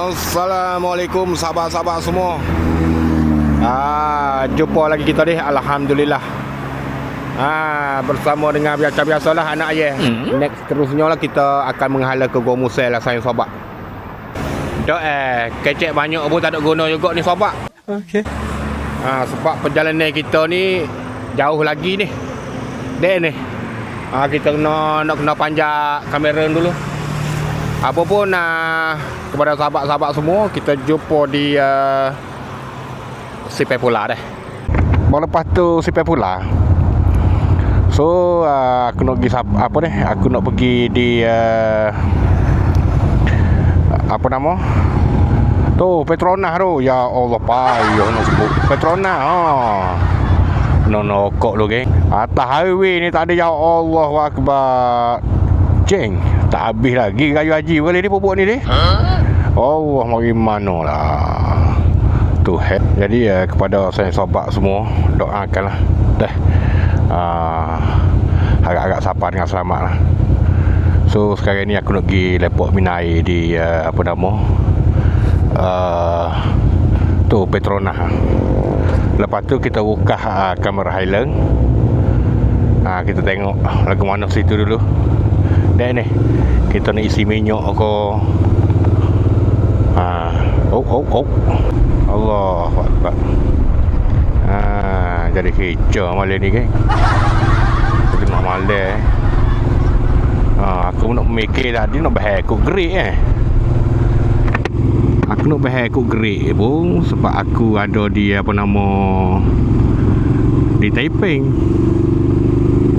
Assalamualaikum sahabat-sahabat semua. Jumpa lagi kita ni, alhamdulillah. Bersama dengan biasa-biasalah anak ayah. Next terusnya lah kita akan menghala ke Gua Musel lah sayang sahabat. Dak kecek banyak pun tak ada guna juga ni sahabat. Okey. Sebab perjalanan kita ni jauh lagi ni. Dek ni. Kita nak kena panjat kamera dulu. Apa pun kepada sahabat-sahabat semua, kita jumpa di Sipai Pula dah. Lepas tu Sipai Pula. So aku nak pergi apa ni? Aku nak pergi di apa nama? Tu Petronas tu. Ya Allah payah nak sebut. Petronas. No kok lu geng. Atas highway ni tak ada, ya Allah akbar. Ceng, tak habis lagi kayu haji kali ni pupuk ni. Allah mari mana lah. Tu jadi kepada saya sahabat semua, doakanlah dah agak-agak sabar dengan selamat lah. So sekarang ni aku nak pergi lepok minai di apa nama tu Petronas. Lepas tu kita buka kamera Highland. Kita tengok lagu mana situ dulu. Dan ni kita nak isi minyak ke. Allahu Akbar. Jadi hijau malam ni kan. Tengok malam. Aku nak mikir tadi nak bahas aku gerik Aku nak bahas aku gerik pun sebab aku ada di apa nama di Taiping.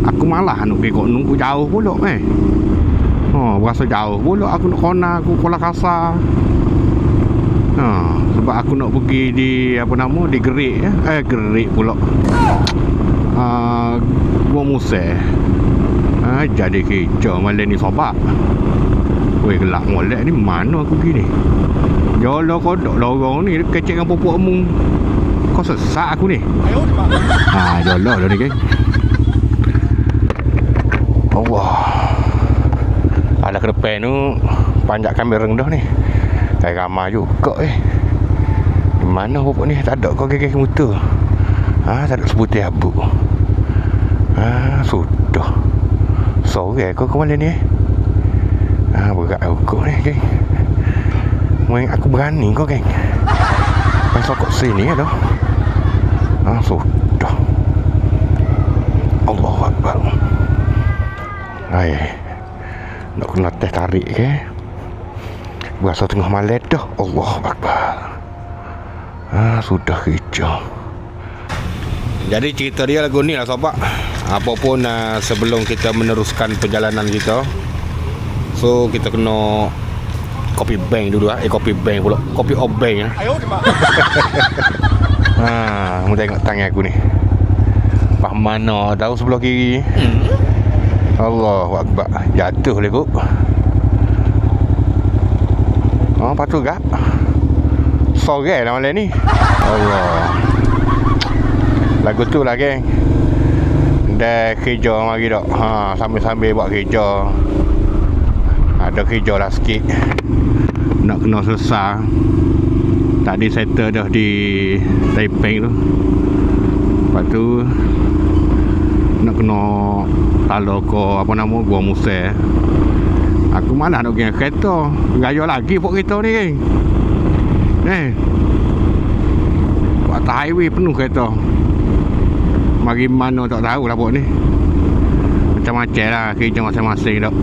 Aku malah nak pergi kok nunggu jauh pula berasa jauh pula aku nak kona aku Kuala Kasar. Sebab aku nak pergi di apa nama di Gerik Gerik pula. Gua Musel. Jadi hijau malam ni sobat. Weh gelap molek ni mana aku pergi ni? Jolo kodok lorong ni kecek dengan pupuk mu. Kau sesak aku ni. Jolo dah ni geng. Allah. Ada ke depan tu panjat kamera rendah ni. Kayak ramai juga Di mana pupuk ni? Tak ada kau kaki motor. Tak ada seputih abu. Sudah. Sore kau ke mana ni? Berat aku ni geng. Main aku berani kau geng. Main sokok sini dah. Sudah. Allahu Akbar. Nak kena teh tarik ke? Berasa tengah malam dah. Allahu Akbar. Sudah hijau. Jadi cerita dia lagu ni lah sahabat. Apapun sebelum kita meneruskan perjalanan kita, so kita kena kopi bank dulu kopi bank pula. Kopi obeng Mu tengok tangan aku ni. Pah mana tahu sebelah kiri. Allahu Akbar. Jatuh le kok. Patut gap. Sore lah malam ni. Allah. Lagu tu lah geng. Dah kerja mari dak. Sambil-sambil buat kerja. Ada kerja lah sikit. Nak kena selesai. Tadi settle dah di Taiping tu. Lepas tu nak kena talo ke apa nama Gua Musel. Aku malah nak pergi kereta. Gaya lagi pok kereta ni geng. Buat highway penuh kereta. Mari mana tak tahu lah pok ni. Macam-macam lah kerja masing-masing dak.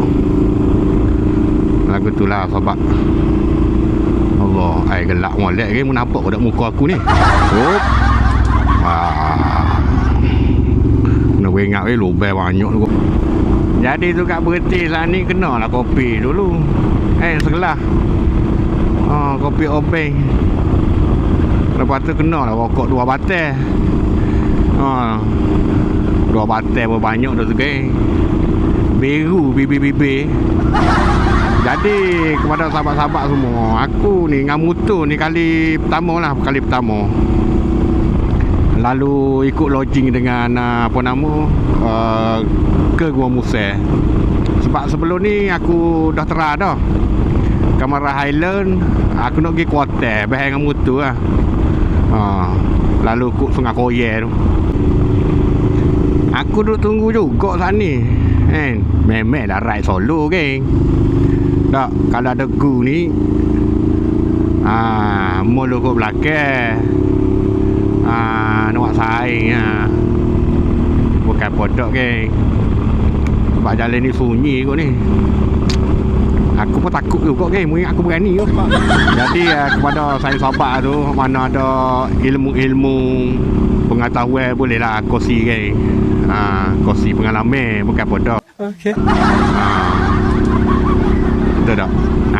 Lagu tu lah sahabat. Allah, gelap molek ke nampak kat muka aku ni. Nak ingat lubang banyak tu. Jadi tu kat berhenti lah ni kena lah kopi dulu. Segelas. Kopi obeng. Lepas tu kena lah rokok 2 batel. 2 batel pun banyak dah tu geng. Biru bibir-bibir. Jadi kepada sahabat-sahabat semua, aku ni dengan motor ni kali pertama. Lalu ikut lodging dengan apa nama ke Gua Musel. Sebab sebelum ni aku dah terah dah. Kamara Highland. Aku nak pergi kuartel bahang dengan motor lah. Lalu kut Sungai Koye tu. Aku duduk tunggu juga saat ni kan. Memang dah ride solo geng. Tak, kalau ada gu ni mulu kat belakang. Nak saing bukan podok geng. Sebab jalan ni sunyi kot ni. Aku pun takut juga geng, mungkin aku berani kot. Jadi kepada saya sahabat tu, mana ada ilmu-ilmu pengetahuan, boleh lah kongsi geng. Kongsi pengalaman, bukan podok. Okay. Betul tak?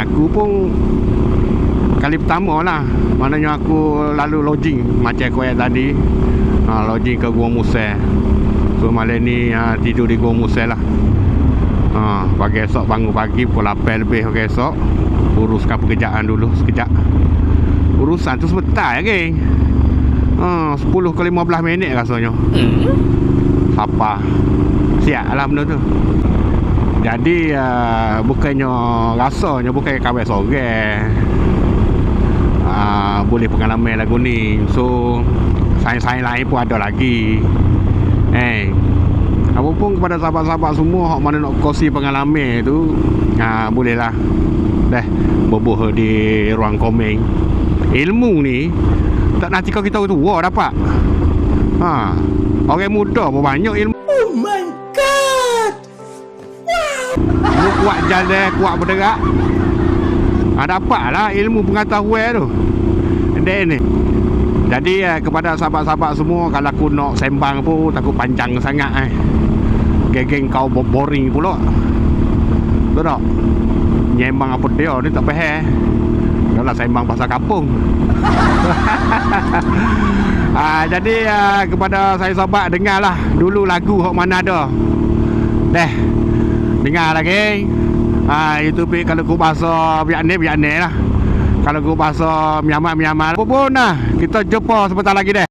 Aku pun kali pertama lah, maknanya aku lalu lodging macam aku ayat tadi. Lodging ke Gua Musa. So malam ni tidur di Gua Musa lah. Pagi esok bangun pagi pukul 8 lebih pagi esok. Uruskan pekerjaan dulu sekejap. Urusan tu sebentar geng. 10 ke 15 minit rasanya. Siapa? Siap lah benda tu. Jadi bukannya rasanya bukan kawan sorang. Boleh pengalaman lagu ni. So sains-sains lain pun ada lagi. Apa pun kepada sahabat-sahabat semua hok mana nak kongsi pengalaman tu, bolehlah dah berbual di ruang komen. Ilmu ni tak nanti kau kita tua dapat. Orang muda pun banyak ilmu. Oh my god. Wow. Lu kuat jalan, kuat bergerak. Dapatlah ilmu pengetahuan tu. Dan ni. Jadi kepada sahabat-sahabat semua, kalau aku nak sembang pun takut panjang sangat geng kau boring pula. Betul tak? Nyembang apa dia ni tak faham. Dah lah sembang pasal kampung. Jadi kepada saya sahabat, dengarlah dulu lagu hok mana ada. Dengar lagi. Itu kalau ku bahasa Vietnam lah. Kalau ku bahasa Myanmar. Apa pun lah. Kita jumpa sebentar lagi deh.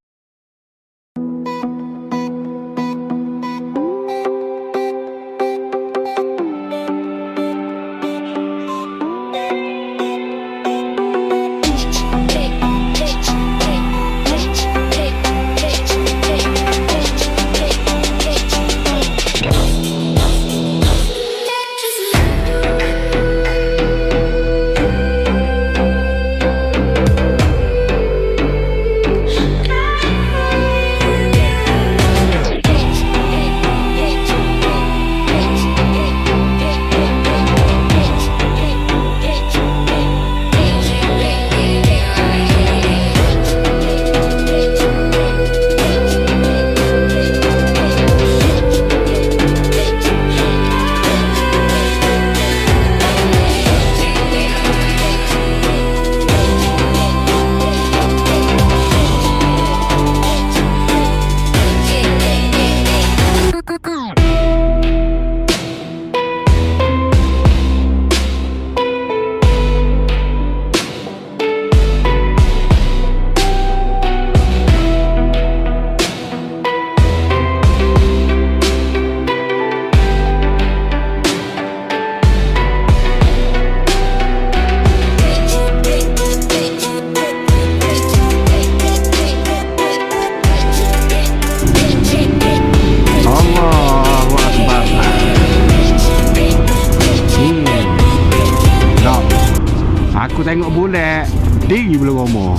Aku tengok bulat diri belum rumah.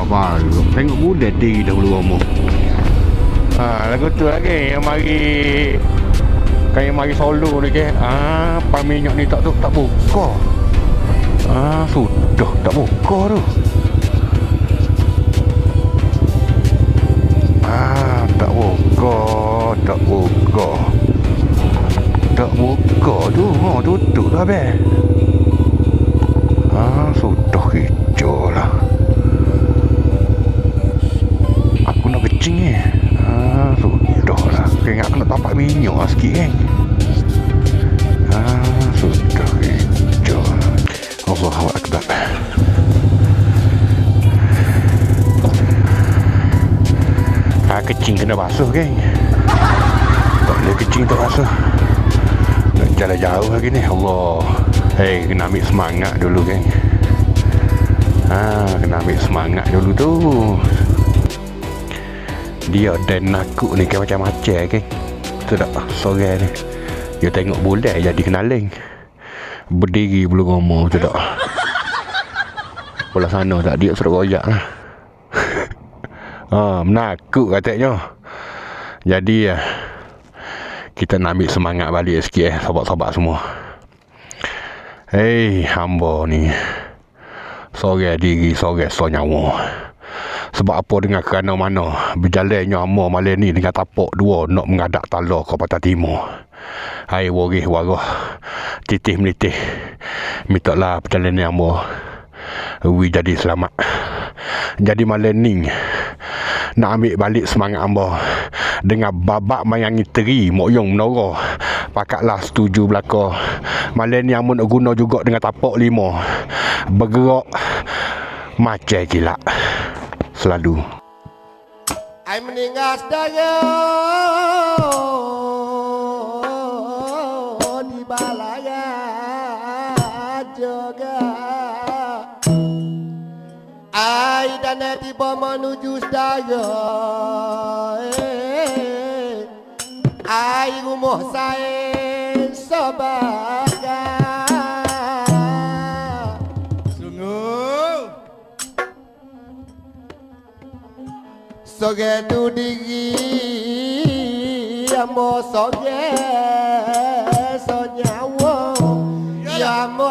Baru tengok bulat diri dah belum rumah. Lagu tu lagi yang mari solo ni ke. Pan minyak ni tak buka. Sudah tak buka tu. Tak buka tu. Tutup dah be. Sudah hijau lah. Aku nak kecing ni. Sudah lah. Kayaknya aku nak tapak minyak lah sikit sudah hijau lah. Allahu Akbar. Kecing kena basuh geng. Tak boleh kecing tak basuh. Nak jalan jauh lagi ni. Allah. Hei, kena ambil semangat dulu geng. Kena ambil semangat dulu tu. Dia dan aku ni kan macam-macam geng. Betul tak? Sore ni dia tengok bulan jadi kenaling. Berdiri belum ngomong. Betul tak? Bola sana tak dia suruh royak lah. Menakut katanya. Jadi kita nak ambil semangat balik sikit sobat-sobat semua. Hei, hamba ni sore diri, sore so nyawa. Sebab apa dengan kerana mana berjalannya hamba malam ni dengan tapak dua nak mengadak tala ke Pantai Timur. Hai warih warah titih melitih. Mintalah perjalanan hamba jadi selamat. Jadi malam ni nak ambil balik semangat hamba dengan babak mayangi teri mokyong menara. Pakatlah setuju belaka. Malam ni hamba nak guna juga dengan tapak 5. Bergerak macam kilat selalu. I meninggal sedaya di balaya juga. I dan tiba menuju sedaya. I rumah saya sebagai soge tu diri amo soge so nyawa ya amo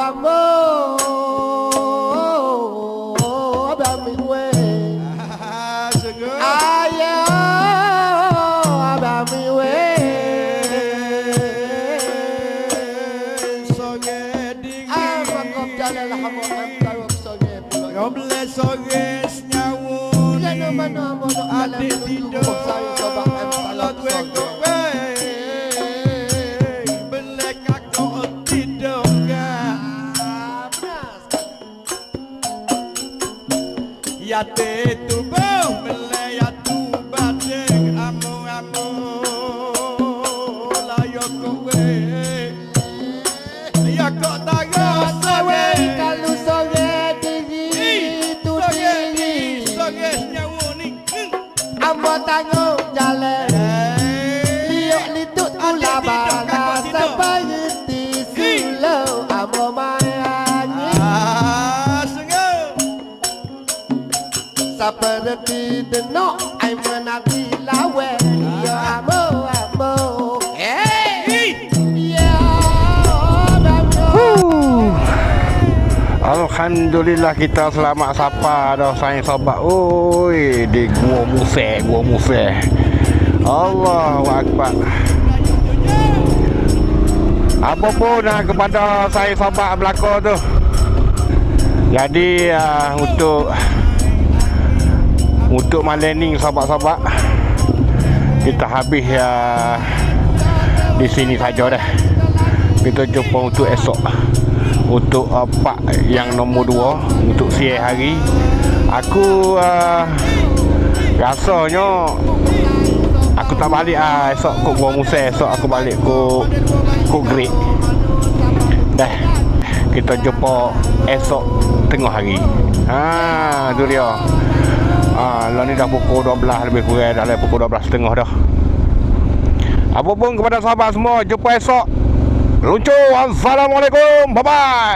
abami we ayo abami we soge diri amangop jalan hamo amtarok soge ngoble soge nyawa mana mono adik tidur saya coba empat kowe belek aku tidur ya te tubo belek ya tu badeng amu layo kowe ya kok tago sawe kalau sore diri tu diri sore amba tanggung jalan liuk litut ula bala seperti sulau amba mayangi seperti denok ai menati lawe ya amo ya Alhamdulillah kita selamat sapa dah sayang sobat. Oi, di gua Museh. Allahu akbar. Apa pun kepada sayang sobat belakang tu. Jadi untuk malam ni sobat-sobat kita habis di sini saja dah. Kita jumpa untuk esok. Untuk part yang nombor 2 untuk siang hari. Aku rasanya aku tak balik esok kok Gua Museh. Esok aku balik kok Great. Dah. Kita jumpa esok tengah hari. Tu dia. Lah ni dah pukul 12 lebih kurang, dah pukul 12.30 dah. Apa pun kepada sahabat semua, jumpa esok. Lucu. Assalamualaikum. Bye bye.